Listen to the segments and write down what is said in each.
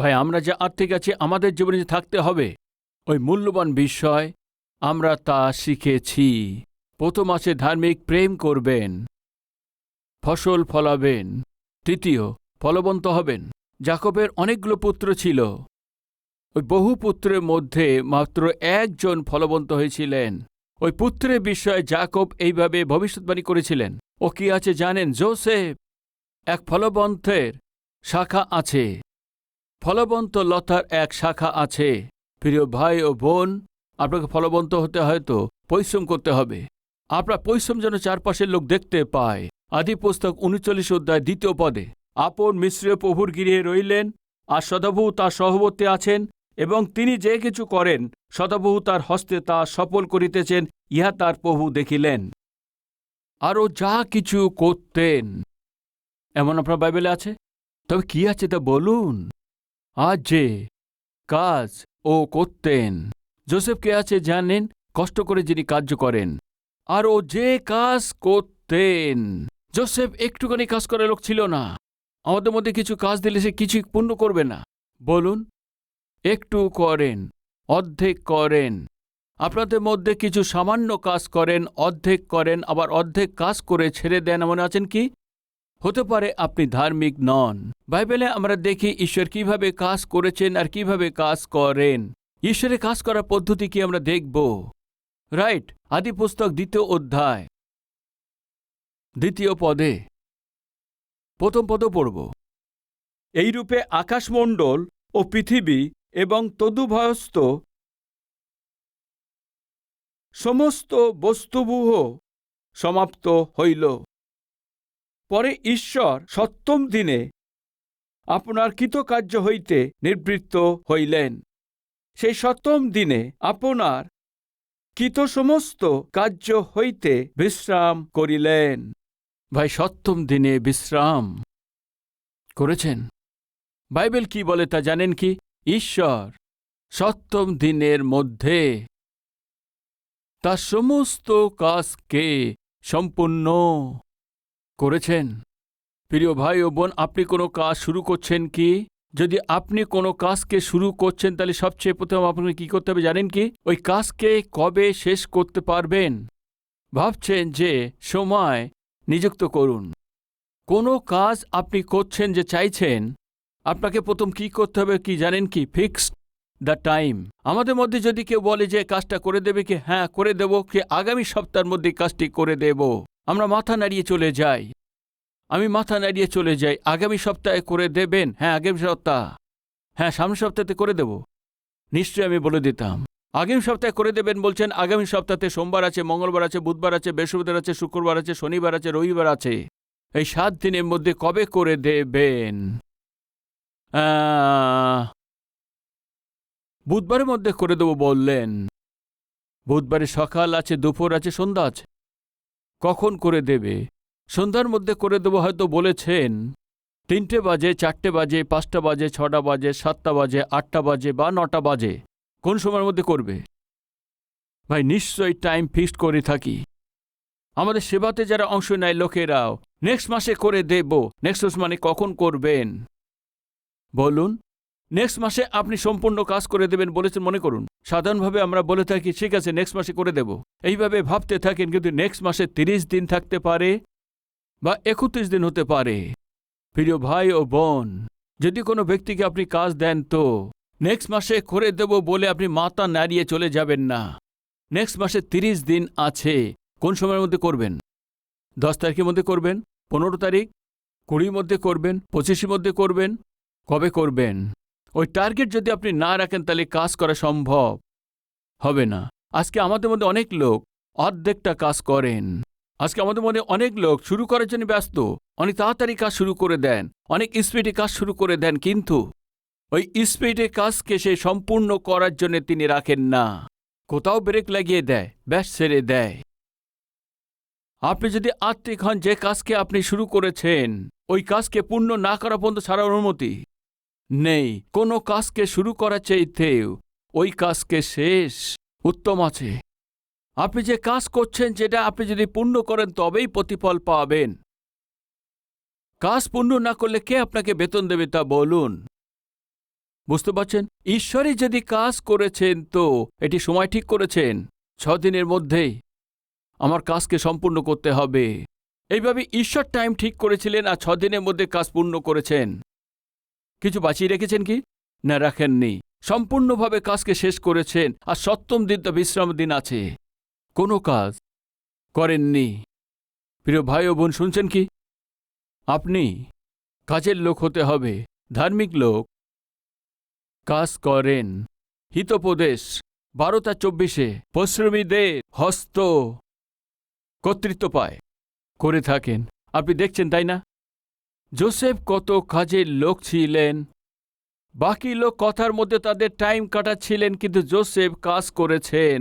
ভাই, আমরা যে আত্মিক আছি আমাদের জীবনে যে থাকতে হবে ওই মূল্যবান বিষয়, আমরা তা শিখেছি। প্রথম আছে ধার্মিক প্রেম করবেন, ফসল ফলাবেন। তৃতীয়, ফলবন্ত হবেন। যাকবের অনেকগুলো পুত্র ছিল, ওই বহু পুত্রের মধ্যে মাত্র একজন ফলবন্ত হয়েছিলেন। ওই পুত্রের বিষয়ে যাকব এইভাবে ভবিষ্যৎবাণী করেছিলেন। ও কি আছে জানেন? যোসেফ এক ফলবন্তের শাখা আছে, ফলবন্ত লতার এক শাখা আছে। প্রিয় ভাই ও বোন, আপনাকে ফলবন্ত হতে হয়তো পরিশ্রম করতে হবে। আপনার পরিশ্রম যেন চারপাশের লোক দেখতে পায়। আদি পুস্তক ৩৯ অধ্যায় ২ পদে, আপন মিশ্রীয় প্রভুর গৃহে রইলেন, আর সদাপ্রভু তার সহবর্তী আছেন, এবং তিনি যে কিছু করেন সদাপ্রভু তার হস্তে তা সফল করিতেছেন, ইহা তার প্রভু দেখিলেন। আরও যা কিছু করতেন, এমন আপনার বাইবেলে আছে? তবে কি আছে তা বলুন। আজ যে কাজ ও করতেন, যোসেফ কে আছে জানেন? কষ্ট করে যিনি কার্য করেন। আর ও যে কাজ করতেন, যোসেফ একটুখানি কাজ করার লোক ছিল না। আমাদের মধ্যে কিছু কাজ দিলে সে কিছু পূর্ণ করবে না। বলুন, একটু করেন, অর্ধেক করেন। আপনাদের মধ্যে কিছু সামান্য কাজ করেন, অর্ধেক করেন, আবার অর্ধেক কাজ করে ছেড়ে দেন, এমন আছেন কি? হতে পারে আপনি ধার্মিক নন। বাইবেলে আমরা দেখি ঈশ্বর কিভাবে কাজ করেছেন আর কিভাবে কাজ করেন। ঈশ্বরের কাজ করার পদ্ধতি কি আমরা দেখব। রাইট, আদি পুস্তক ২ অধ্যায় ২ পদে, প্রথম পদ পড়ব। এইরূপে আকাশমণ্ডল ও পৃথিবী এবং তদুভয়স্থ সমস্ত বস্তুবূহ সমাপ্ত হইল। পরে ঈশ্বর সপ্তম দিনে আপনার কৃতকার্য হইতে নিবৃত্ত হইলেন। সেই সপ্তম দিনে আপনার কৃত সমস্ত কার্য হইতে বিশ্রাম করিলেন। ভাই, সপ্তম দিনে বিশ্রাম করেছেন। বাইবেল কি বলে তা জানেন কি? ঈশ্বর সপ্তম দিনের মধ্যে তার সমস্ত কাজকে সম্পূর্ণ করেছেন। প্রিয় ভাই ও বোন, আপনি কোনো কাজ শুরু করছেন কি? যদি আপনি কোনো কাজকে শুরু করছেন, তাহলে সবচেয়ে প্রথম আপনাকে কি করতে হবে জানেন কি? ওই কাজকে কবে শেষ করতে পারবেন ভাবছেন যে সময় নিযুক্ত করুন। কোনো কাজ আপনি করছেন যে চাইছেন, আপনাকে প্রথম কি করতে হবে কি জানেন কি? Fixed the time. আমাদের মধ্যে যদি কেউ বলে যে কাজটা করে দেবে, কি হ্যাঁ করে দেব, কি আগামী সপ্তাহের মধ্যে কাজটি করে দেব, আমরা মাথা নাড়িয়ে চলে যাই। আমি মাথা নাড়িয়ে চলে যাই, আগামী সপ্তাহে করে দেবেন? হ্যাঁ আগামী সপ্তাহ, হ্যাঁ সামনের সপ্তাহে করে দেব। নিশ্চয়ই আমি বলে দিতাম। আগামী সপ্তাহে করে দেবেন বলছেন, আগামী সপ্তাহে সোমবার আছে, মঙ্গলবার আছে, বুধবার আছে, বৃহস্পতিবার আছে, শুক্রবার আছে, শনিবার আছে, রবিবার আছে। এই 7 দিনের মধ্যে কবে করে দেবেন? বুধবারের মধ্যে করে দেব বললেন। বুধবারে সকাল আছে, দুপুর আছে, সন্ধ্যা আছে। কখন করে দেবে? সন্ধ্যার মধ্যে করে দেব হয়তো বলেছেন। 3টে বাজে, 4টে বাজে, 5টা বাজে, 6টা বাজে, 7টা বাজে, 8টা বাজে বা 9টা বাজে। কোন সময়ের মধ্যে করবে? ভাই, নিশ্চয়ই টাইম ফিক্সড করে থাকি। আমাদের সেবাতে যারা অংশ নেয় লোকেরাও নেক্সট মাসে করে দেব। নেক্সট মাস মানে কখন করবেন বলুন? নেক্সট মাসে আপনি সম্পূর্ণ কাজ করে দেবেন বলেছেন মনে করুন। সাধারণভাবে আমরা বলে থাকি ঠিক আছে নেক্সট মাসে করে দেব, এইভাবে ভাবতে থাকেন। কিন্তু নেক্সট মাসে 30 দিন থাকতে পারে বা 31 দিন হতে পারে। প্রিয় ভাই ও বোন, যদি কোনো ব্যক্তিকে আপনি কাজ দেন, তো নেক্সট মাসে করে দেব বলে আপনি মাথা নাড়িয়ে চলে যাবেন না। নেক্সট মাসে 30 দিন আছে। কোন সময়ের মধ্যে করবেন? 10 তারিখের মধ্যে করবেন, 15 তারিখ, 20 মধ্যে করবেন, 25 মধ্যে করবেন? কবে করবেন? ওই টার্গেট যদি আপনি না রাখেন, তাহলে কাজ করা সম্ভব হবে না। আজকে আমাদের মধ্যে অনেক লোক অর্ধেকটা কাজ করেন। আজকে আমাদের মধ্যে অনেক লোক শুরু করার জন্য ব্যস্ত, অনেক তাড়াতাড়ি কাজ শুরু করে দেন, অনেক স্পিডে কাজ শুরু করে দেন, কিন্তু ওই স্পিডে কাজকে সে সম্পূর্ণ করার জন্য তিনি রাখেন না। কোথাও ব্রেক লাগিয়ে দেয়, ব্যাস ছেড়ে দেয়। আপনি যদি আত্মিক হন, যে কাজকে আপনি শুরু করেছেন ওই কাজকে পূর্ণ না করা পর্যন্ত ছাড়ার অনুমতি নেই। কোনো কাজকে শুরু করার চাইতেও ওই কাজকে শেষ উত্তম আছে। আপনি যে কাজ করছেন যেটা আপনি যদি পূর্ণ করেন তবেই প্রতিফল পাবেন। কাজ পূর্ণ না করলে কে আপনাকে বেতন দেবে তা বলুন? বুঝতে পারছেন? ঈশ্বরই যদি কাজ করেছেন তো এটি সময় ঠিক করেছেন, 6 দিনের মধ্যেই আমার কাজকে সম্পূর্ণ করতে হবে। এইভাবে ঈশ্বর টাইম ঠিক করেছিলেন আর 6 দিনের মধ্যে কাজ পূর্ণ করেছেন। কিছু বাঁচিয়ে রেখেছেন কি? না, রাখেননি। সম্পূর্ণভাবে কাজকে শেষ করেছেন। আর 7ম দিন তো বিশ্রাম দিন আছে, কোনো কাজ করেননি। প্রিয় ভাই ও বোন, শুনছেন কি? আপনি কাজের লোক হতে হবে, ধার্মিক লোক। কাজ করেন। হিতোপদেশ 12:24 পরিশ্রমীদের হস্ত কর্তৃত্ব পায়, করে থাকেন। আপনি দেখছেন, তাই না? যোসেফ কত কাজের লোক ছিলেন। বাকি লোক কথার মধ্যে তাদের টাইম কাটাচ্ছিলেন, কিন্তু যোসেফ কাজ করেছেন।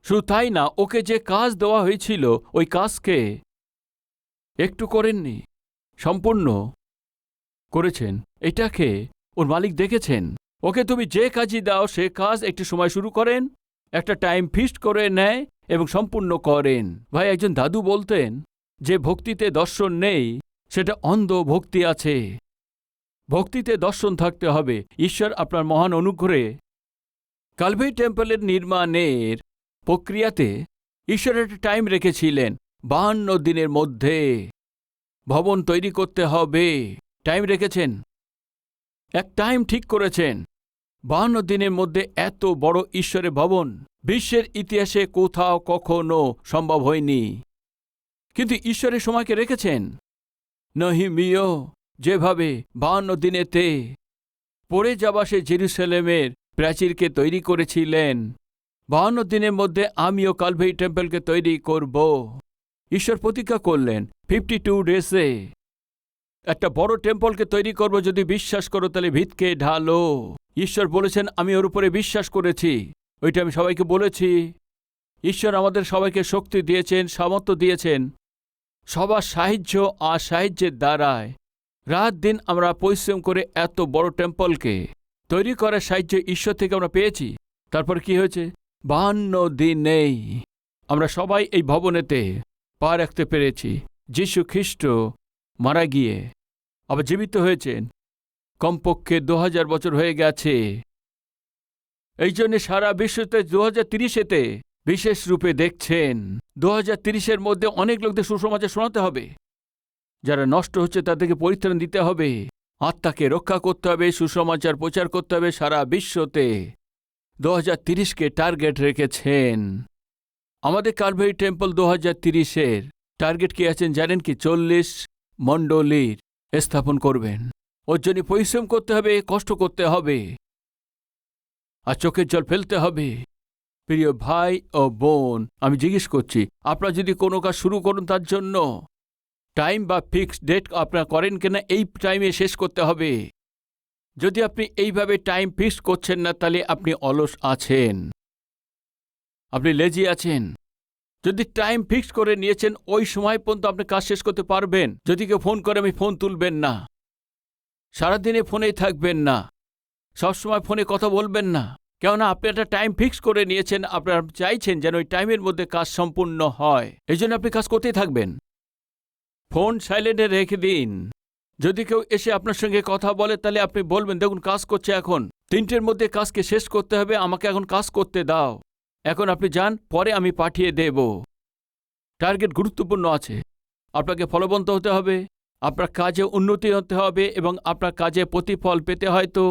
শুধু তাই না, ওকে যে কাজ দেওয়া হয়েছিল ওই কাজকে একটু করেননি, সম্পূর্ণ করেছেন। এটাকে ওর মালিক দেখেছেন। ওকে তুমি যে কাজই দাও সে কাজ একটু সময় শুরু করেন, একটা টাইম ফিক্সড করে নেয় এবং সম্পূর্ণ করেন। ভাই, একজন দাদু বলতেন যে ভক্তিতে দর্শন নেই, সেটা অন্ধ ভক্তি আছে। ভক্তিতে দর্শন থাকতে হবে। ঈশ্বর আপনার মহান অনুগ্রহে কালভারি টেম্পলের নির্মাণের প্রক্রিয়াতে ঈশ্বর একটা টাইম রেখেছিলেন। 52 দিনের মধ্যে ভবন তৈরি করতে হবে। টাইম রেখেছেন, এক টাইম ঠিক করেছেন। 52 দিনের মধ্যে এত বড় ঈশ্বরের ভবন বিশ্বের ইতিহাসে কোথাও কখনো সম্ভব হয়নি। কিন্তু ঈশ্বরের সময়কে রেখেছেন। নেহেমীয় যেভাবে 52 দিনেতে পড়ে যাওয়া সে জেরুসালেমের প্রাচীরকে তৈরি করেছিলেন, 52 দিনের মধ্যে আমিও কালভারি টেম্পলকে তৈরি করব। ঈশ্বর প্রতিজ্ঞা করলেন 52 ডেজে একটা বড় টেম্পলকে তৈরি করব। যদি বিশ্বাস করো তাহলে ভিতকে ঢালো। ঈশ্বর বলেছেন, আমি ওর উপরে বিশ্বাস করেছি। ওইটা আমি সবাইকে বলেছি। ঈশ্বর আমাদের সবাইকে শক্তি দিয়েছেন, সামর্থ্য দিয়েছেন। সবার সাহায্য আর সাহায্যের দ্বারায় রাত দিন আমরা পরিশ্রম করে এত বড় টেম্পলকে তৈরি করার সাহায্য ঈশ্বর থেকে আমরা পেয়েছি। তারপর কি হয়েছে? 52 দিনেই আমরা সবাই এই ভবনেতে পা রাখতে পেরেছি। যীশু খ্রিস্ট মারা গিয়ে আবার জীবিত হয়েছেন। কমপক্ষে 2000 বছর হয়ে গেছে। এই জন্য সারা বিশ্বতে 2030-এতে বিশেষ রূপে দেখছেন। 2030-এর মধ্যে অনেক লোকদের সুসমাচার শোনাতে হবে। যারা নষ্ট হচ্ছে তাদেরকে পরিত্রাণ দিতে হবে, আত্মাকে রক্ষা করতে হবে, সুসমাচার প্রচার করতে হবে সারা বিশ্বতে। 2030-কে টার্গেট রেখেছেন। আমাদের কালভারি টেম্পল 2030-এর টার্গেট কি আছেন জানেন কি? 40 মণ্ডলীর স্থাপন করবেন। ওর জন্য পরিশ্রম করতে হবে, কষ্ট করতে হবে আর চোখের জল ফেলতে হবে। প্রিয় ভাই ও বোন, আমি জিজ্ঞেস করছি, আপনারা যদি কোনো কাজ শুরু করুন তার জন্য টাইম বা ফিক্সড ডেট আপনারা করেন কিনা? এই টাইমে শেষ করতে হবে। যদি আপনি এইভাবে টাইম ফিক্স করছেন না, তাহলে আপনি অলস আছেন, আপনি লেজি আছেন। যদি টাইম ফিক্স করে নিয়েছেন, ওই সময় পর্যন্ত আপনি কাজ শেষ করতে পারবেন। যদি কেউ ফোন করে, আমি ফোন তুলবেন না। সারাদিনে ফোনেই থাকবেন না, সবসময় ফোনে কথা বলবেন না। কেননা আপনি একটা টাইম ফিক্স করে নিয়েছেন। আপনারা চাইছেন যেন ওই টাইমের মধ্যে কাজ সম্পূর্ণ হয়। এই জন্য আপনি কাজ করতেই থাকবেন। ফোন সাইলেন্টে রেখে দিন। যদি কেউ এসে আপনার সঙ্গে কথা বলে, তাহলে আপনি বলবেন, দেখুন কাজ করছে, এখন 3টের মধ্যে কাজকে শেষ করতে হবে, আমাকে এখন কাজ করতে দাও। এখন আপনি যান, পরে আমি পাঠিয়ে দেব। টার্গেট গুরুত্বপূর্ণ আছে। আপনাকে ফলবন্ত হতে হবে, আপনার কাজে উন্নতি হতে হবে এবং আপনার কাজে প্রতিফল পেতে হয় তো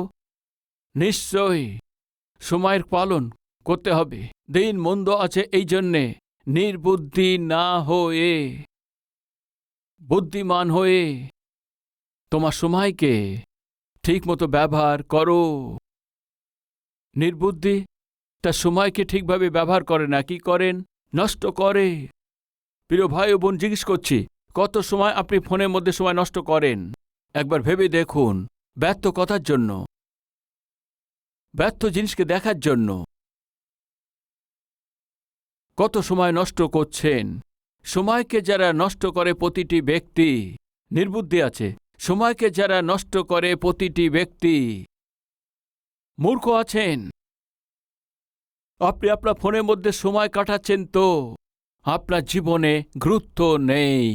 নিশ্চয়ই সময়ের পালন করতে হবে। দিন মন্দ আছে, এই জন্যে নির্বুদ্ধি না হয়ে বুদ্ধিমান হয়ে তোমার সময়কে ঠিকমতো ব্যবহার করো। নির্বুদ্ধি তার সময়কে ঠিকভাবে ব্যবহার করে না, কি করেন? নষ্ট করে। প্রিয় ভাই ও বোন, জিজ্ঞেস করছি, কত সময় আপনি ফোনের মধ্যে সময় নষ্ট করেন? একবার ভেবে দেখুন। ব্যর্থ কথার জন্য, ব্যর্থ জিনিসকে দেখার জন্য কত সময় নষ্ট করছেন। সময়কে যারা নষ্ট করে প্রতিটি ব্যক্তি নির্বুদ্ধি আছে। সময়কে যারা নষ্ট করে প্রতিটি ব্যক্তি মূর্খ আছেন। আপনি আপনার ফোনের মধ্যে সময় কাটাচ্ছেন তো আপনার জীবনে গুরুত্ব নেই।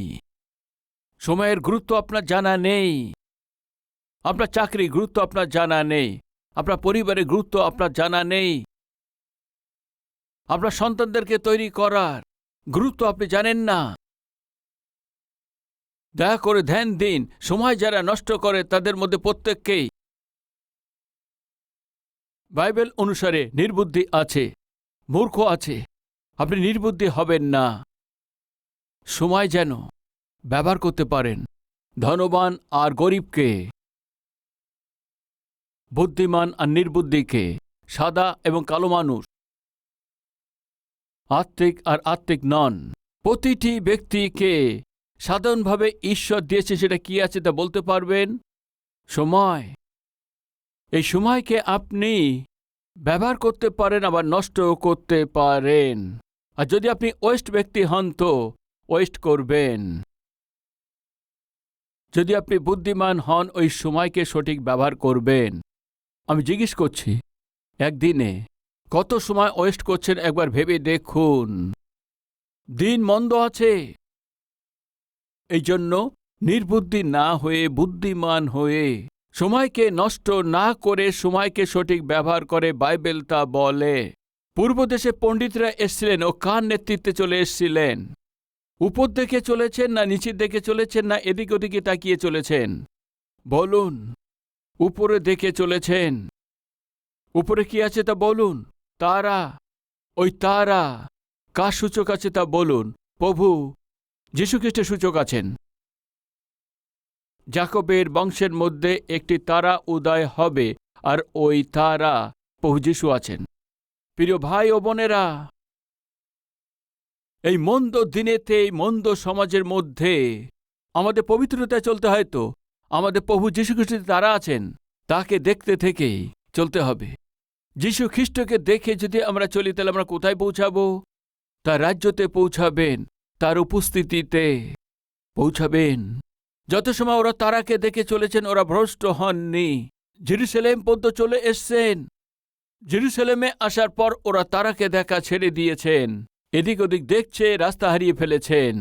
সময়ের গুরুত্ব আপনার জানা নেই। আপনার চাকরির গুরুত্ব আপনার জানা নেই। আপনার পরিবারের গুরুত্ব আপনার জানা নেই, আপনার সন্তানদেরকে তৈরি করার গুরুত্ব আপনি জানেন না। দয়া করে ধ্যান দিন, সময় যারা নষ্ট করে তাদের মধ্যে প্রত্যেককেই বাইবেল অনুসারে নির্বুদ্ধি আছে, মূর্খ আছে। আপনি নির্বুদ্ধি হবেন না। সময় যেন ব্যবহার করতে পারেন ধনবান আর গরিবকে, বুদ্ধিমান আর নির্বুদ্ধিকে, সাদা এবং কালো মানুষ, আত্মিক আর আত্মিক নন। প্রতিটি ব্যক্তিকে সাধারণভাবে ঈশ্বর দিয়েছে, সেটা কি আছে তা বলতে পারবেন? সময়। এই সময়কে আপনি ব্যবহার করতে পারেন, আবার নষ্ট করতে পারেন। আর যদি আপনি ওয়েস্ট ব্যক্তি হন তো ওয়েস্ট করবেন। যদি আপনি বুদ্ধিমান হন, ওই সময়কে সঠিক ব্যবহার করবেন। আমি জিজ্ঞেস করছি, একদিনে কত সময় ওয়েস্ট করছেন একবার ভেবে দেখুন। দিন মন্দ আছে, এই জন্য নির্বুদ্ধি না হয়ে বুদ্ধিমান হয়ে সময়কে নষ্ট না করে সময়কে সঠিক ব্যবহার করে বাইবেল তা বলে। পূর্ব দেশে পণ্ডিতরা এসছিলেন ও কার নেতৃত্বে চলে এসছিলেন? উপর দিকে চলেছেন না নিচের দিকে চলেছেন না এদিক ওদিকে তাকিয়ে চলেছেন? বলুন। উপরে দেখে চলেছেন। উপরে কি আছে তা বলুন। তারা। ওই তারা কার সূচক আছে তা বলুন। প্রভু যীশুখ্রিস্টের সূচক আছেন। যাকবের বংশের মধ্যে একটি তারা উদয় হবে, আর ওই তারা প্রভু যীশু আছেন। প্রিয় ভাই ও বোনেরা, এই মন্দ দিনেতে, এই মন্দ সমাজের মধ্যে আমাদের পবিত্রতায় চলতে হয় তো। আমাদের প্রভু যীশুখ্রিস্টের তারা আছেন, তাকে দেখতে থেকেই চলতে হবে। যীশু খ্রিস্টকে দেখে যদি আমরা চলি, তাহলে আমরা কোথায় পৌঁছাবো? তার রাজ্যতে পৌঁছাবেন, তার উপস্থিতিতে পৌঁছাবেন। যত সময় ওরা তারাকে দেখে চলেছেন, ওরা ভ্রষ্ট হননি। জেরুসালেম পর্যন্ত চলে এসছেন। জেরুসালেমে আসার পর ওরা তারাকে দেখা ছেড়ে দিয়েছেন, এদিক ওদিক দেখছে, রাস্তা হারিয়ে ফেলেছেন।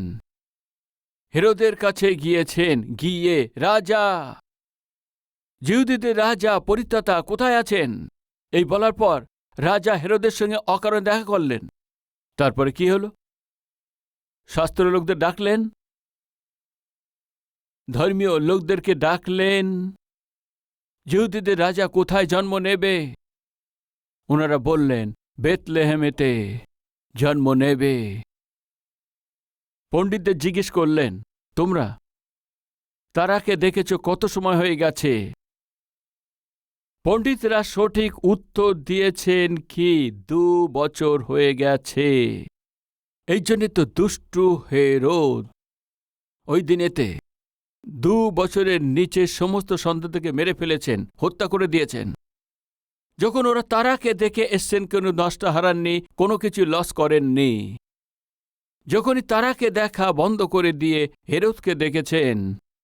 হেরোদের কাছে গিয়েছেন, গিয়ে রাজা, জিহুদীদের রাজা, পরিত্রাতা কোথায় আছেন এই বলার পর রাজা হেরোদের সঙ্গে অকারণে দেখা করলেন। তারপরে কি হলো? শাস্ত্রের লোকদের ডাকলেন, ধর্মীয় লোকদেরকে ডাকলেন, জিহুদীদের রাজা কোথায় জন্ম নেবে? ওনারা বললেন, বেথলেহেমেতে জন্ম নেবে। পণ্ডিতদের জিজ্ঞেস করলেন, তোমরা তারাকে দেখেছ কত সময় হয়ে গেছে? পণ্ডিতরা সঠিক উত্তর দিয়েছেন কি 2 বছর হয়ে গেছে। এই জন্যে তো দুষ্টু হেরোদ ওই দিনেতে 2 বছরের নিচে সমস্ত সন্তানকে মেরে ফেলেছেন, হত্যা করে দিয়েছেন। যখন ওরা তারাকে দেখে এসছেন, কোনো নষ্ট হারাননি, কোনো কিছু লস করেননি। যখনই তারাকে দেখা বন্ধ করে দিয়ে হেরোদকে দেখেছেন,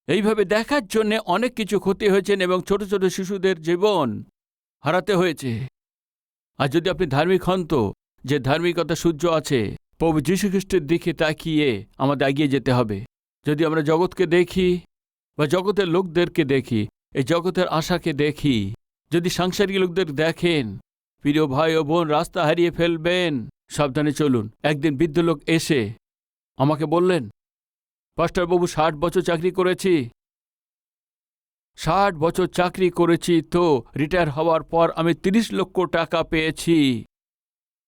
এইভাবে দেখার জন্য অনেক কিছু ক্ষতি হয়েছেন এবং ছোট ছোট শিশুদের জীবন হারাতে হয়েছে। আর যদি আপনি ধার্মিক হন তো, যে ধার্মিকতা সূর্য আছে, প্রভু যীশুখ্রিস্টের দিকে তাকিয়ে আমাদের এগিয়ে যেতে হবে। যদি আমরা জগৎকে দেখি বা জগতের লোকদেরকে দেখি, এই জগতের আশাকে দেখি, যদি সাংসারিক লোকদের দেখেন, প্রিয় ভাই ও বোন, রাস্তা হারিয়ে ফেলবেন। সাবধানে চলুন। একদিন বৃদ্ধ লোক এসে আমাকে বললেন, পাস্টার বাবু 60 বছর চাকরি করেছি, 60 বছর চাকরি করেছি, তো রিটায়ার হওয়ার পর আমি 30 লক্ষ টাকা পেয়েছি।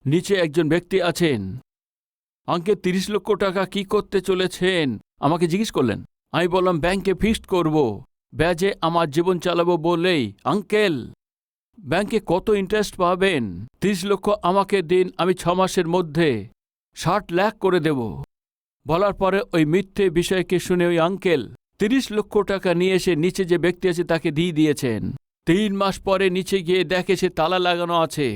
নিচে একজন ব্যক্তি আছেন, আঙ্কেল 30 লক্ষ টাকা কি করতে চলেছেন আমাকে জিজ্ঞেস করলেন। আমি বললাম, ব্যাংকে ফিক্সড করব, ব্যাজে আমার জীবন চালাবো বলেই। আঙ্কেল, ব্যাংকে কত ইন্টারেস্ট পাবেন? 30 লক্ষ আমাকে দিন, আমি 6 মাসের মধ্যে 60 লাখ করে দেব। বলার পরে ওই মিথ্যে বিষয়কে শুনে ওই আঙ্কেল 30 লক্ষ টাকা নিয়ে এসে নিচে যে ব্যক্তি আছে তাকে দিয়ে দিয়েছেন। 3 মাস পরে নিচে গিয়ে দেখে সে তালা লাগানো আছে।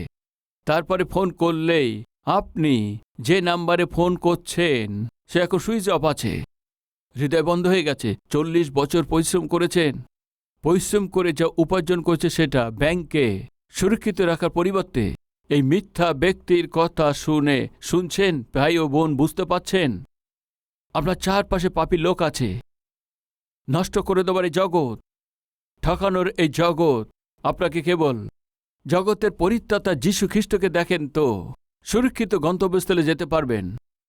তারপরে ফোন করলেই আপনি যে নাম্বারে ফোন করছেন সে এখন সুইচ অফ আছে। হৃদয় বন্ধ হয়ে গেছে। 40 বছর পরিশ্রম করেছেন, পরিশ্রম করে যা উপার্জন করছে সেটা ব্যাংকে সুরক্ষিত রাখার পরিবর্তে এই মিথ্যা ব্যক্তির কথা শুনছেন। ভাই ও বোন, বুঝতে পাচ্ছেন? আপনার চারপাশে পাপী লোক আছে। নষ্ট করে দেবার এই জগৎ, ঠকানোর এই জগৎ আপনাকে কেবল জগতের পরিত্রাতা যীশু খ্রিস্টকে দেখেন তো সুরক্ষিত গন্তব্যস্থলে যেতে পারবেন।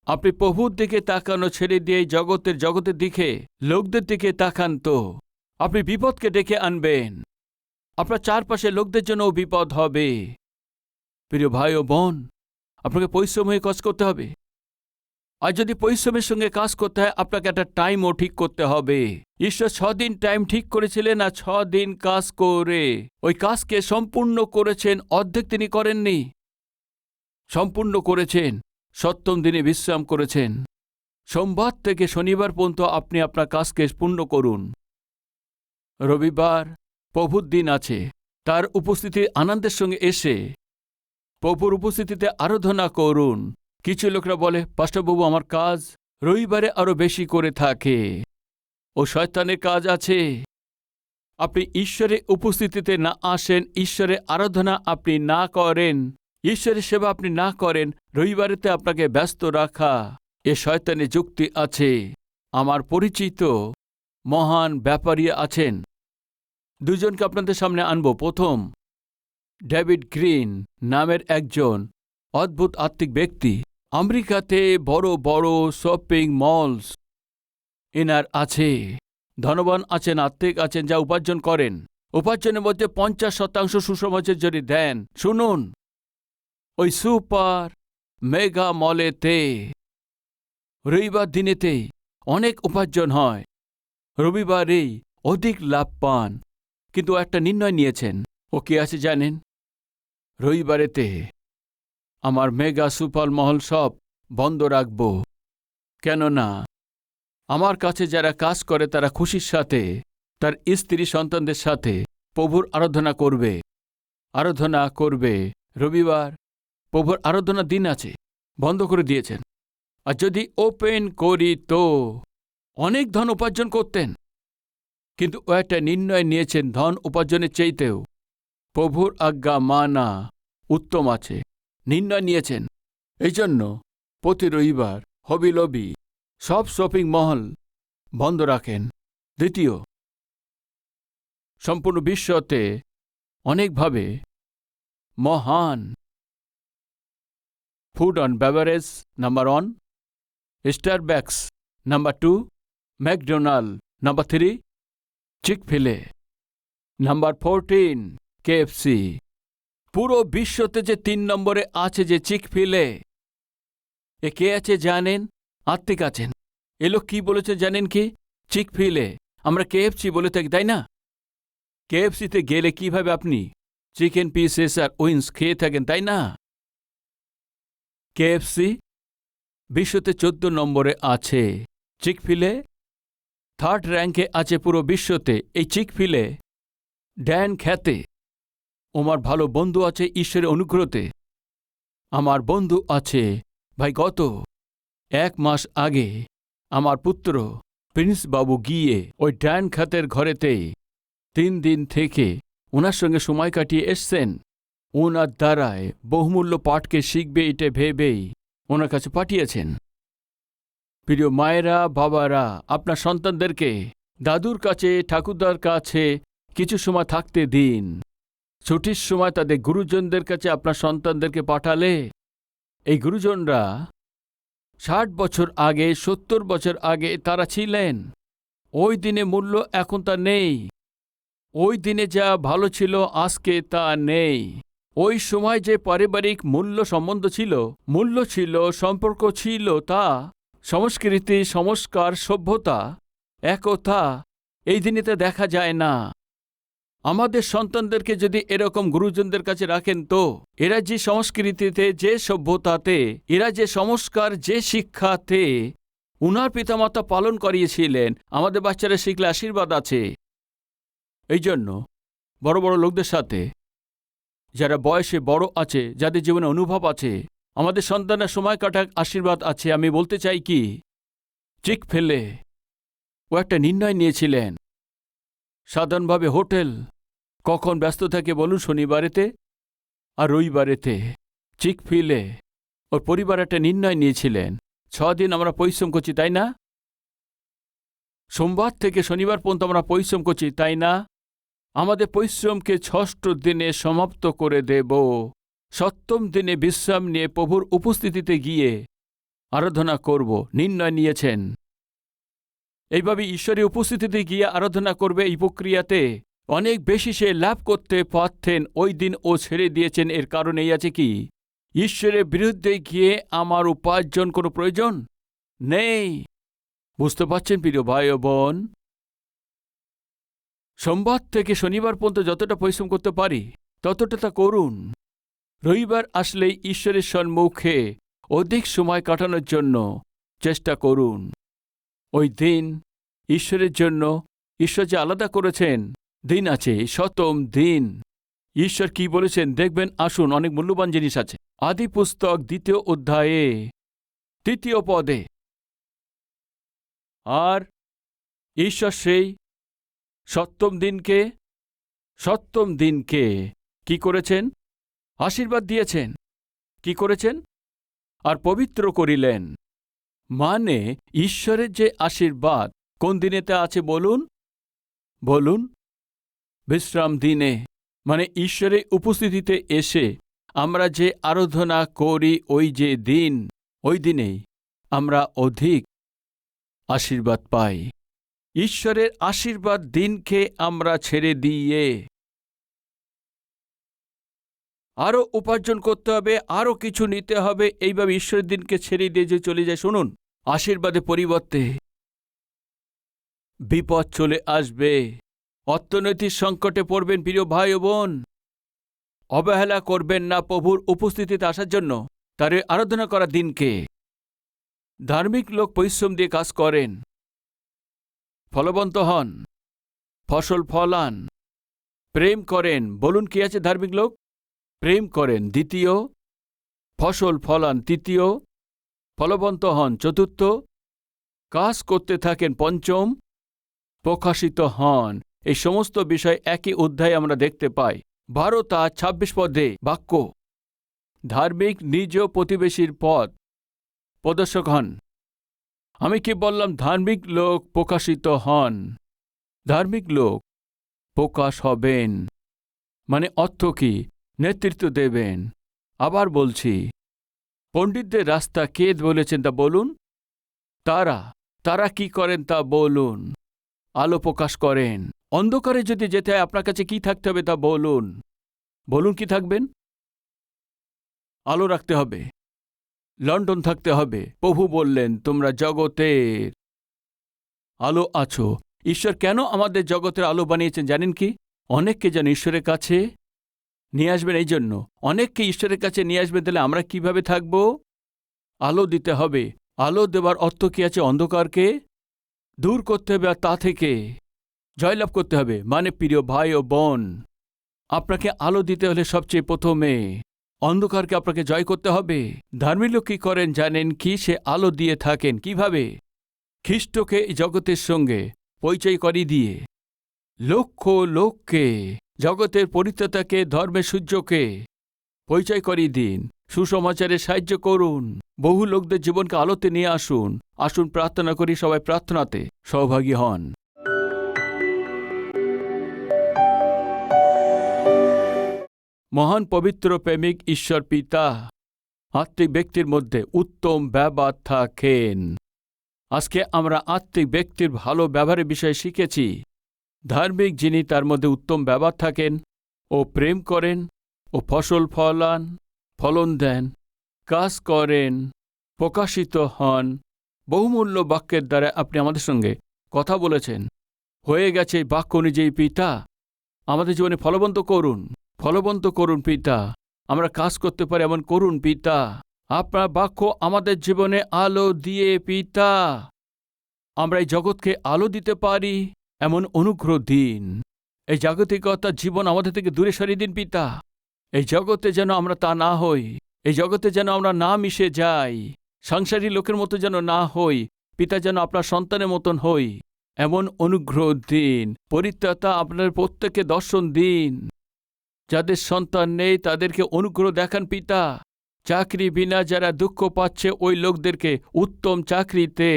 আপনি প্রভুর দিকে তাকানো ছেড়ে দিয়ে জগতের দিকে লোকদের দিকে তাকান তো আপনি বিপদকে ডেকে আনবেন। আপনার চারপাশে লোকদের জন্যও বিপদ হবে। প্রিয় ভাই ও বোন, আপনাকে পরিশ্রম হয়ে কাজ করতে হবে। আর যদি পরিশ্রমের সঙ্গে কাজ করতে হয়, আপনাকে একটা টাইমও ঠিক করতে হবে। ঈশ্বর 6 দিন টাইম ঠিক করেছিলেন, আর 6 দিন কাজ করে ওই কাজকে সম্পূর্ণ করেছেন। অর্ধেক তিনি করেননি, সম্পূর্ণ করেছেন। 7ম দিনে বিশ্রাম করেছেন। সোমবার থেকে শনিবার পর্যন্ত আপনি আপনার কাজকে পূর্ণ করুন। রবিবার প্রভুর দিন আছে, তার উপস্থিতি আনন্দের সঙ্গে এসে প্রভুর উপস্থিতিতে আরাধনা করুন। কিছু লোকরা বলে, পাস্টরবাবু আমার কাজ রবিবারে আরো বেশি করে থাকে, ও শয়তানের কাজ আছে। আপনি ঈশ্বরের উপস্থিতিতে না আসেন, ঈশ্বরের আরাধনা আপনি না করেন, ঈশ্বরের সেবা আপনি না করেন, রবিবারেতে আপনাকে ব্যস্ত রাখা এ শয়তানের যুক্তি আছে। আমার পরিচিত মহান ব্যাপারী আছেন, দুজনকে আপনাদের সামনে আনব। প্রথম, ডেভিড গ্রিন নামের একজন অদ্ভুত আত্মিক ব্যক্তি। আমেরিকাতে বড় বড় শপিং মলস এনার আছে। ধনবান আছেন, আত্মিক আছেন, যা উপার্জন করেন। উপার্জনের মধ্যে 50% সুসমাজের যদি দেন। শুনুন, ওই সুপার মেগা মলেতে রবিবার দিনেতে অনেক উপার্জন হয়, রবিবারেই অধিক লাভ পান। কিন্তু একটা নির্ণয় নিয়েছেন। ও কি আছে জানেন? রবিবারেতে আমার মেগা সুপার মহল সব বন্ধ রাখব, কেননা আমার কাছে যারা কাজ করে তারা খুশির সাথে তার স্ত্রী সন্তানদের সাথে প্রভুর আরাধনা করবে। রবিবার প্রভুর আরাধনার দিন আছে, বন্ধ করে দিয়েছেন। আর যদি ওপেন করি তো অনেক ধন উপার্জন করতেন। কিন্তু ও একটা নির্ণয় নিয়েছেন, ধন উপার্জনের চাইতেও প্রভুর আজ্ঞা মানা উত্তম আছে। নির্ণয় নিয়েছেন। এই জন্য প্রতি রবিবার হবিলবি সব শপিং মহল বন্ধ রাখেন। দ্বিতীয়, সম্পূর্ণ বিশ্বতে অনেকভাবে মহান food and beverage number 1, Starbucks number 2, McDonald number 3, Chick fil A number 14, KFC. পুরো বিশ্বতে যে 3 নম্বরে আছে যে চিকফিলে, এ কে আছে জানেন? আত্মিক আছেন। এ লোক কি বলেছে জানেন কি? চিকফিলে আমরা কেএফসি বলে থাকি, তাই না? কেএফসিতে গেলে কিভাবে আপনি চিকেন পিসেস আর উইংস খেয়ে থাকেন, তাই না? কেএফসি বিশ্বতে 14 নম্বরে আছে। চিকফিলে 3rd র্যাঙ্কে আছে পুরো বিশ্বতে। এই চিকফিলে ড্যান খ্যাতে আমার ভালো বন্ধু আছে ঈশ্বরের অনুগ্রহতে। আমার বন্ধু আছে ভাই। গত 1 মাস আগে আমার পুত্র প্রিন্স বাবু গিয়ে ওই ড্যান খ্যাতের ঘরেতেই 3 দিন থেকে ওনার সঙ্গে সময় কাটিয়ে এসছেন। ওনার দ্বারায় বহুমূল্য পাঠকে শিখবে এটা ভেবেই ওনার কাছে পাঠিয়েছেন। প্রিয় মায়েরা, বাবারা, আপনার সন্তানদেরকে দাদুর কাছে, ঠাকুরদার কাছে কিছু সময় থাকতে দিন। ছুটির সময় তাদের গুরুজনদের কাছে আপনার সন্তানদেরকে পাঠালে, এই গুরুজনরা 60 বছর আগে, 70 বছর আগে তারা ছিলেন। ওই দিনে মূল্য এখন তা নেই। ওই দিনে যা ভালো ছিল আজকে তা নেই। ওই সময় যে পারিবারিক সম্বন্ধ ছিল, মূল্য ছিল, সম্পর্ক ছিল, তা সংস্কৃতি, সংস্কার, সভ্যতা, একতা এই দিনেতে দেখা যায় না। আমাদের সন্তানদেরকে যদি এরকম গুরুজনদের কাছে রাখেন তো এরা যে সংস্কৃতিতে, যে সভ্যতাতে, এরা যে সংস্কার, যে শিক্ষাতে উনার পিতামাতা পালন করিয়েছিলেন, আমাদের বাচ্চারা শিখলে আশীর্বাদ আছে। এই জন্য বড় বড় লোকদের সাথে, যারা বয়সে বড় আছে, যাদের জীবনে অনুভব আছে, আমাদের সন্তানের সময় কাটাক, আশীর্বাদ আছে। আমি বলতে চাই কি, চিকফিলে ও একটা নির্ণয় নিয়েছিলেন। সাধারণভাবে হোটেল কখন ব্যস্ত থাকে বলুন? শনিবারেতে আর রবিবারেতে। চিকফিলে ওর পরিবার একটা নির্ণয় নিয়েছিলেন, 6 দিন আমরা পরিশ্রম করছি, তাই না? সোমবার থেকে শনিবার পর্যন্ত আমরা পরিশ্রম করছি, তাই না? আমাদের পরিশ্রমকে ৬ষ্ঠ দিনে সমাপ্ত করে দেব। ৭ম দিনে বিশ্রাম নিয়ে প্রভুর উপস্থিতিতে গিয়ে আরাধনা করব নির্ণয় নিয়েছেন। এইভাবে ঈশ্বরের উপস্থিতিতে গিয়ে আরাধনা করবে। এই প্রক্রিয়াতে অনেক বেশি সে লাভ করতে পারতেন, ওই দিন ও ছেড়ে দিয়েছেন। এর কারণ এই আছে কি, ঈশ্বরের বিরুদ্ধে গিয়ে আমার উপার্জন কোনো প্রয়োজন নেই। বুঝতে পারছেন প্রিয় ভাই ও বোন? সোমবার থেকে শনিবার পর্যন্ত যতটা পরিশ্রম করতে পারি ততটা তা করুন। রবিবার আসলেই ঈশ্বরের সম্মুখে অধিক সময় কাটানোর জন্য চেষ্টা করুন। ওই দিন ঈশ্বরের জন্য ঈশ্বর যে আলাদা করেছেন দিন আছে, 7ম দিন। ঈশ্বর কি বলেছেন দেখবেন, আসুন, অনেক মূল্যবান জিনিস আছে। আদি পুস্তক 2য় অধ্যায়ে 3য় পদে। আর ঈশ্বর সেই 7ম দিনকে কি করেছেন? আশীর্বাদ দিয়েছেন। কি করেছেন? আর পবিত্র করিলেন। মানে ঈশ্বরের যে আশীর্বাদ কোন দিনেতে আছে বলুন? বলুন, বিশ্রাম দিনে। মানে ঈশ্বরের উপস্থিতিতে এসে আমরা যে আরাধনা করি ওই যে দিন, ওই দিনেই আমরা অধিক আশীর্বাদ পাই। ঈশ্বরের আশীর্বাদ দিনকে আমরা ছেড়ে দিয়ে আরও উপার্জন করতে হবে, আরও কিছু নিতে হবে, এইভাবে ঈশ্বরের দিনকে ছেড়ে দিয়ে যে চলে যায়, শুনুন, আশীর্বাদের পরিবর্তে বিপদ চলে আসবে। অর্থনৈতিক সংকটে পড়বেন প্রিয় ভাই ও বোন। অবহেলা করবেন না প্রভুর উপস্থিতিতে আসার জন্য, তার আরাধনা করার দিনকে। ধার্মিক লোক পরিশ্রম দিয়ে কাজ করেন, ফলবন্ত হন, ফসল ফলান, প্রেম করেন। বলুন, কি আছে? ধার্মিক লোক প্রেম করেন, 2য়, ফসল ফলান 3য়, ফলবন্ত হন 4র্থ, কাজ করতে থাকেন 5ম, প্রকাশিত হন। এই সমস্ত বিষয় একই অধ্যায়ে আমরা দেখতে পাই। 12-26 পদে বাক্য, ধার্মিক নিজ প্রতিবেশীর পথ প্রদর্শক হন। আমি কি বললাম? ধার্মিক লোক প্রকাশিত হন। ধার্মিক লোক প্রকাশ হবেন, মানে অর্থ কি? নেতৃত্ব দেবেন। আবার বলছি, পণ্ডিতদের রাস্তা কে বলেছেন তা বলুন? তারা কি করেন তা বলুন? আলো প্রকাশ করেন। অন্ধকারে যদি যেতে হয় আপনার কাছে কি থাকতে হবে তা বলুন? বলুন, কি থাকবেন? আলো রাখতে হবে, লণ্ঠন থাকতে হবে। প্রভু বললেন, তোমরা জগতের আলো আছো। ঈশ্বর কেন আমাদের জগতের আলো বানিয়েছেন জানেন কি? অনেককে যেন ঈশ্বরের কাছে নিয়ে আসবেন। এই জন্য অনেককে ঈশ্বরের কাছে নিয়ে আসবেন। তাহলে আমরা কিভাবে থাকব? আলো দিতে হবে। আলো দেওয়ার অর্থ কি আছে? অন্ধকারকে দূর করতে হবে আর তা থেকে জয়লাভ করতে হবে। মানে প্রিয় ভাই ও বোন, আপনাকে আলো দিতে হলে সবচেয়ে প্রথমে অন্ধকারকে আপনাকে জয় করতে হবে। ধার্মিক লোক কি করেন জানেন কি? সে আলো দিয়ে থাকেন। কিভাবে? খ্রিস্টকে জগতের সঙ্গে পরিচয় করিয়ে দিয়ে, লক্ষ লোককে, জগতের পরিত্রাতাকে, ধর্মের সূর্যকে পরিচয় করিয়ে দিন। সুসমাচারে সাহায্য করুন। বহু লোকদের জীবনকে আলোতে নিয়ে আসুন। আসুন প্রার্থনা করি, সবাই প্রার্থনাতে সহভাগী হন। মহান পবিত্র প্রেমিক ঈশ্বর পিতা, আত্মিক ব্যক্তির মধ্যে উত্তম ব্যবহার থাকেন। আজকে আমরা আত্মিক ব্যক্তির ভালো ব্যবহারের বিষয়ে শিখেছি। ধার্মিক যিনি, তার মধ্যে উত্তম ব্যবহার থাকেন, ও প্রেম করেন, ও ফসল ফলন দেন, কাজ করেন, প্রকাশিত হন। বহুমূল্য বাক্যের দ্বারা আপনি আমাদের সঙ্গে কথা বলেছেন। হয়ে গেছে বাক্য অনুযায়ী পিতা আমাদের জীবনে ফলবন্ত করুন পিতা। আমরা কাজ করতে পারি এমন করুন পিতা। আপনার বাক্য আমাদের জীবনে আলো দিয়ে পিতা আমরা এই জগৎকে আলো দিতে পারি এমন অনুগ্রহ দিন। এই জাগতিকতার জীবন আমাদের থেকে দূরে সরিয়ে দিন পিতা। এই জগতে যেন আমরা তা না হই, এই জগতে যেন আমরা না মিশে যাই, সংসারী লোকের মতো যেন না হই পিতা, যেন আপনার সন্তানের মতন হই এমন অনুগ্রহ দিন। পরিত্রাতা আপনার প্রত্যেককে দর্শন দিন। যাদের সন্তান নেই তাদেরকে অনুগ্রহ দেখান পিতা। চাকরি বিনা যারা দুঃখ পাচ্ছে ওই লোকদেরকে উত্তম চাকরিতে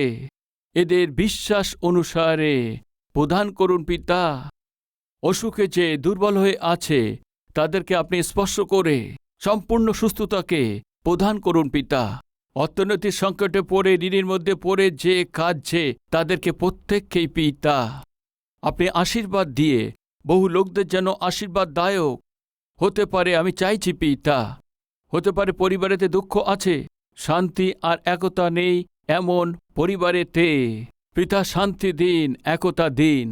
এদের বিশ্বাস অনুসারে প্রদান করুন পিতা। অসুখে যে দুর্বল হয়ে আছে তাদেরকে আপনি স্পর্শ করে সম্পূর্ণ সুস্থতাকে প্রদান করুন পিতা। অর্থনৈতিক সংকটে পড়ে ঋণের মধ্যে পড়ে যে কাঁদছে তাদেরকে প্রত্যেককেই পিতা আপনি আশীর্বাদ দিয়ে বহু লোকদের যেন আশীর্বাদদায়ক হতে পারে আমি চাইছি পিতা। হতে পারে পরিবারেতে দুঃখ আছে, শান্তি আর একতা নেই, এমন পরিবারেতে পিতা শান্তি দিন, একতা দিন।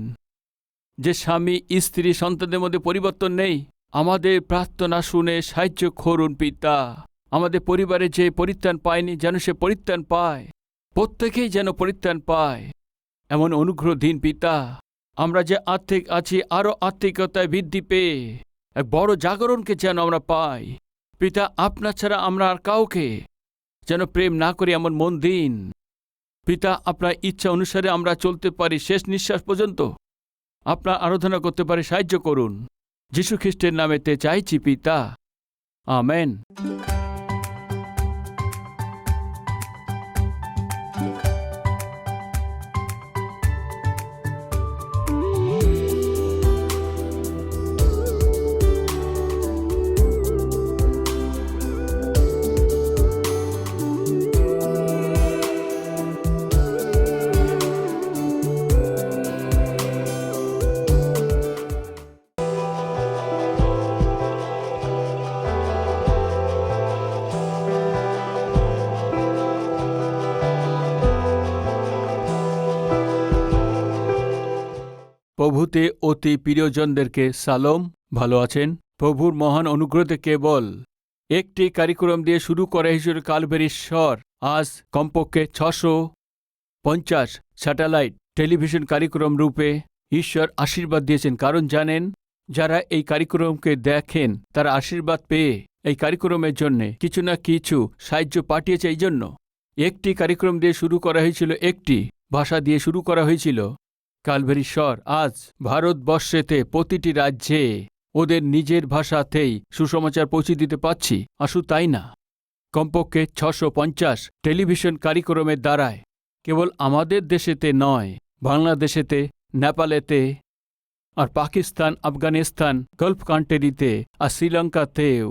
যে স্বামী স্ত্রী সন্তানদের মধ্যে পরিবর্তন নেই, আমাদের প্রার্থনা শুনে সাহায্য করুন পিতা। আমাদের পরিবারে যে পরিত্রাণ পায়নি যেন সে পরিত্রাণ পায়, প্রত্যেকেই যেন পরিত্রাণ পায়, এমন অনুগ্রহ দিন পিতা। আমরা যে আর্থিক আছি আরও আর্থিকতায় বৃদ্ধি পেয়ে এক বড় জাগরণকে যেন আমরা পাই পিতা। আপনার ছাড়া আমরা আর কাউকে যেন প্রেম না করি এমন মন দিন পিতা। আপনার ইচ্ছা অনুসারে আমরা চলতে পারি, শেষ নিঃশ্বাস পর্যন্ত আপনার আরাধনা করতে পারি, সাহায্য করুন। যীশু খ্রিস্টের নামেতে চাইছি পিতা, আমেন। প্রভুতে অতি প্রিয়জনদেরকে সালোম। ভালো আছেন? প্রভুর মহান অনুগ্রহতে কেবল একটি কারিকুলাম দিয়ে শুরু করা হিসেবে কালভেরির স্বর আজ কমপক্ষে 650 স্যাটেলাইট টেলিভিশন কারিকুলাম রূপে ঈশ্বর আশীর্বাদ দিয়েছেন। কারণ জানেন, যারা এই কারিকুলামকে দেখেন তারা আশীর্বাদ পেয়ে এই কারিকুলামের জন্য কিছু না কিছু সাহায্য পাঠিয়েছে। এই জন্য একটি কারিকুলাম দিয়ে শুরু করা হয়েছিল, একটি ভাষা দিয়ে শুরু করা হয়েছিল কালভেরি স্বর। আজ ভারতবর্ষেতে প্রতিটি রাজ্যে ওদের নিজের ভাষাতেই সুসমাচার পৌঁছে দিতে পারছি। আসু তাই না, কমপক্ষে 650 টেলিভিশন কারিকুলামের দ্বারায় কেবল আমাদের দেশেতে নয়, বাংলাদেশেতে, নেপালেতে আর পাকিস্তান, আফগানিস্তান, গলফ কান্ট্রিতে আর শ্রীলঙ্কাতেও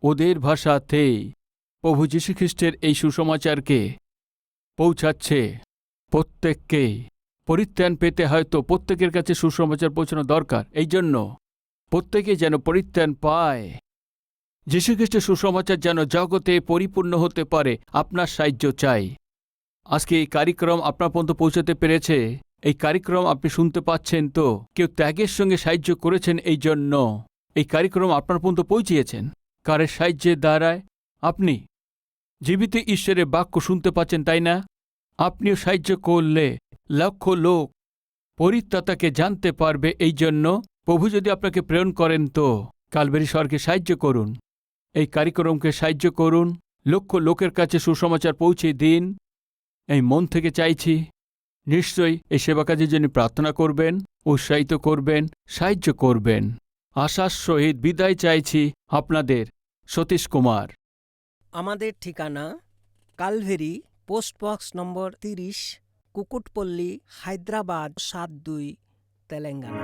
ওদের ভাষাতেই প্রভু যীশুখ্রিস্টের এই সুসমাচারকে পৌঁছাচ্ছে। প্রত্যেককেই পরিত্রাণ পেতে হয়তো প্রত্যেকের কাছে সুসমাচার পৌঁছানো দরকার। এই জন্য প্রত্যেকে যেন পরিত্রাণ পায়, যীশুখ্রিস্টের সুসমাচার যেন জগতে পরিপূর্ণ হতে পারে। আপনার সাহায্য চাই। আজকে এই কার্যক্রম আপনার পর্যন্ত পৌঁছাতে পেরেছে, এই কার্যক্রম আপনি শুনতে পাচ্ছেন তো কেউ ত্যাগের সঙ্গে সাহায্য করেছেন, এই জন্য এই কার্যক্রম আপনার পর্যন্ত পৌঁছিয়েছেন। কারের সাহায্যের দ্বারায় আপনি জীবিত ঈশ্বরের বাক্য শুনতে পাচ্ছেন, তাই না? আপনিও সাহায্য করলে লক্ষ লোক পরিত্রাতাকে জানতে পারবে। এই জন্য প্রভু যদি আপনাকে প্রেরণ করেন তো কালভেরি স্বরকে সাহায্য করুন, এই কার্যক্রমকে সাহায্য করুন, লক্ষ লোকের কাছে সুসমাচার পৌঁছে দিন। এই মন থেকে চাইছি, নিশ্চয়ই এই সেবা কাজের জন্য প্রার্থনা করবেন, উৎসাহিত করবেন, সাহায্য করবেন। আশার সহিত বিদায় চাইছি আপনাদের, সতীশ কুমার। আমাদের ঠিকানা কালভেরি, পোস্টবক্স নম্বর 30, কুকুটপল্লী, হায়দ্রাবাদ 72, তেলেঙ্গানা।